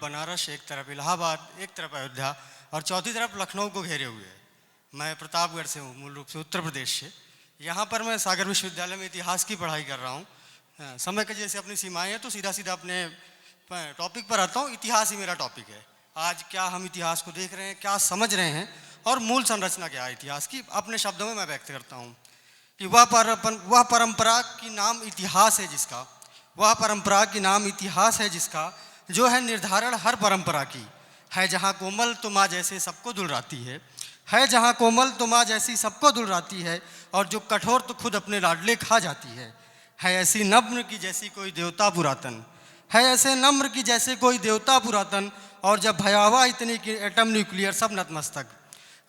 बनारस, एक तरफ इलाहाबाद, एक तरफ अयोध्या और चौथी तरफ लखनऊ को घेरे हुए है। मैं प्रतापगढ़ से हूँ, मूल रूप से उत्तर प्रदेश से। यहाँ पर मैं सागर विश्वविद्यालय में इतिहास की पढ़ाई कर रहा हूँ। समय की जैसे अपनी सीमाएं हैं तो सीधा सीधा अपने टॉपिक पर आता हूँ। इतिहास ही मेरा टॉपिक है। आज क्या हम इतिहास को देख रहे हैं, क्या समझ रहे हैं और मूल संरचना क्या है इतिहास की, अपने शब्दों में मैं व्यक्त करता हूँ कि वह परंपरा की नाम इतिहास है जिसका, वह परंपरा की नाम इतिहास है जिसका, जो है निर्धारण हर परंपरा की। है जहाँ कोमल तो माँ जैसे सबको दुलराती है जहाँ कोमल तो माँ जैसी सबको दुलराती है, और जो कठोर तो खुद अपने लाडले खा जाती है ऐसी नम्र की जैसी कोई देवता पुरातन, है ऐसे नम्र की जैसे कोई देवता पुरातन। और जब भयावह इतनी कि एटम न्यूक्लियर सब नतमस्तक,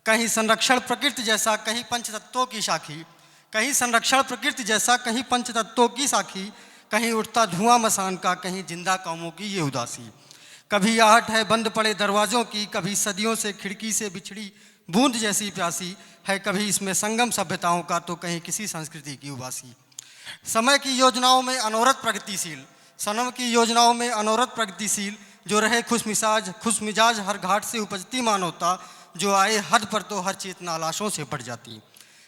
कहीं संरक्षण प्रकृति जैसा कहीं पंचतत्वों की साखी, कहीं संरक्षण प्रकृति जैसा कहीं पंचतत्वों की साखी, कहीं उठता धुआं मसान का कहीं जिंदा कौमों की ये उदासी। कभी आहट है बंद पड़े दरवाज़ों की, कभी सदियों से खिड़की से बिछड़ी बूंद जैसी प्यासी है, कभी इसमें संगम सभ्यताओं का तो कहीं किसी संस्कृति की उबासी। समय की योजनाओं में अनवरत प्रगतिशील, सनम की योजनाओं में अनवरत प्रगतिशील, जो रहे खुशमिजाज हर घाट से उपजती मानवता, जो आए हद पर तो हर चेतना लाशों से पट जाती।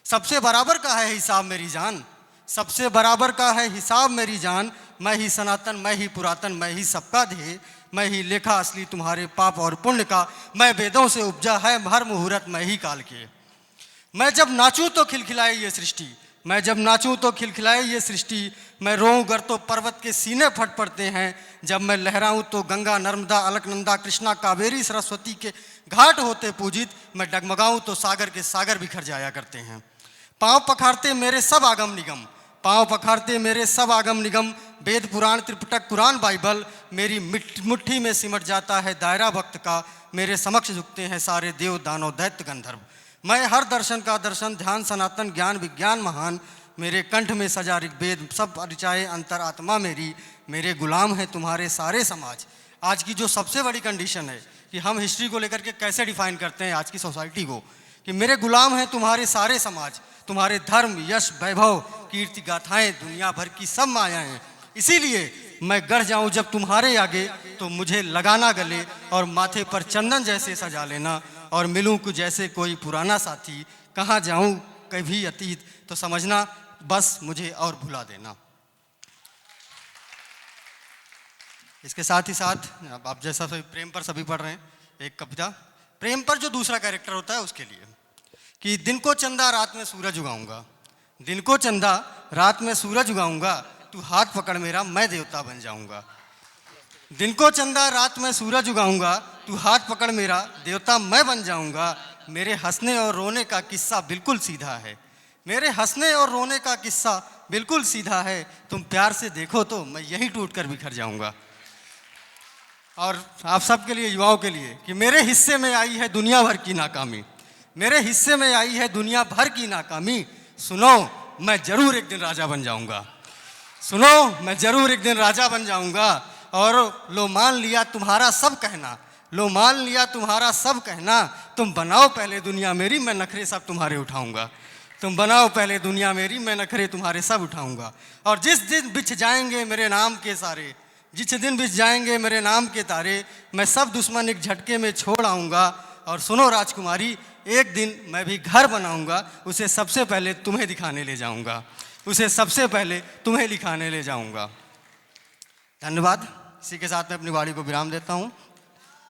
सबसे बराबर का है हिसाब मेरी जान, सबसे बराबर का है हिसाब मेरी जान। मैं ही सनातन, मैं ही पुरातन, मैं ही सबका ध्येय, मैं ही लेखा असली तुम्हारे पाप और पुण्य का। मैं वेदों से उपजा है हर मुहूर्त मैं ही काल के। मैं जब नाचूं तो खिलखिलाए ये सृष्टि, मैं जब नाचूं तो खिलखिलाए ये सृष्टि। मैं रोऊं गर तो पर्वत के सीने फट पड़ते हैं, जब मैं लहराऊं तो गंगा नर्मदा अलकनंदा कृष्णा कावेरी सरस्वती के घाट होते पूजित। मैं डगमगाऊं तो सागर के सागर बिखर जाया करते हैं। पाँव पखारते मेरे सब आगम निगम, पाँव पखारते मेरे सब आगम निगम। वेद पुराण त्रिपिटक कुरान बाइबल, मेरी मुट्ठी में सिमट जाता है दायरा वक्त का। मेरे समक्ष झुकते हैं सारे देव दानव दैत्य गंधर्व। मैं हर दर्शन का दर्शन ध्यान सनातन ज्ञान विज्ञान महान। मेरे कंठ में सजा ऋग्वेद सब परिचाए अंतर आत्मा मेरी। मेरे गुलाम हैं तुम्हारे सारे समाज। आज की जो सबसे बड़ी कंडीशन है कि हम हिस्ट्री को लेकर के कैसे डिफाइन करते हैं आज की सोसाइटी को, कि मेरे गुलाम हैं तुम्हारे सारे समाज। तुम्हारे धर्म यश वैभव कीर्ति गाथाएं दुनिया भर की सब मायाएं। इसीलिए मैं गढ़ जाऊं जब तुम्हारे आगे तो मुझे लगाना गले, और माथे पर चंदन जैसे सजा लेना, और मिलूं कुछ जैसे कोई पुराना साथी। कहाँ जाऊं कभी अतीत तो समझना, बस मुझे और भुला देना। इसके साथ ही साथ आप जैसा प्रेम पर सभी पढ़ रहे हैं, एक कविता प्रेम पर जो दूसरा कैरेक्टर होता है उसके लिए, कि दिन को चंदा रात में सूरज उगाऊंगा, दिन को चंदा रात में सूरज उगाऊंगा। तू हाथ पकड़ मेरा मैं देवता बन जाऊंगा। दिन को चंदा रात में सूरज उगाऊंगा, तू हाथ पकड़ मेरा देवता मैं बन जाऊंगा। मेरे हंसने और रोने का किस्सा बिल्कुल सीधा है, मेरे हंसने और रोने का किस्सा बिल्कुल सीधा है। तुम प्यार से देखो तो मैं यहीं टूट कर बिखर जाऊंगा। और आप सबके लिए, युवाओं के लिए, कि मेरे हिस्से में आई है दुनिया भर की नाकामी, मेरे हिस्से में आई है दुनिया भर की नाकामी। सुनो मैं जरूर एक दिन राजा बन जाऊंगा, सुनो मैं जरूर एक दिन राजा बन जाऊंगा। और लो मान लिया तुम्हारा सब कहना, लो मान लिया तुम्हारा सब कहना। तुम बनाओ पहले दुनिया मेरी, मैं नखरे सब तुम्हारे उठाऊंगा। तुम बनाओ पहले दुनिया मेरी, मैं नखरे तुम्हारे सब उठाऊंगा। और जिस दिन बिछ जाएंगे मेरे नाम के सारे, जिस दिन बिछ जाएंगे मेरे नाम के तारे, मैं सब दुश्मन एक झटके में छोड़ आऊँगा। और सुनो राजकुमारी, एक दिन मैं भी घर बनाऊंगा, उसे सबसे पहले तुम्हें दिखाने ले जाऊंगा, उसे सबसे पहले तुम्हें दिखाने ले जाऊंगा। धन्यवाद। इसी के साथ मैं अपनी वाणी को विराम देता हूँ।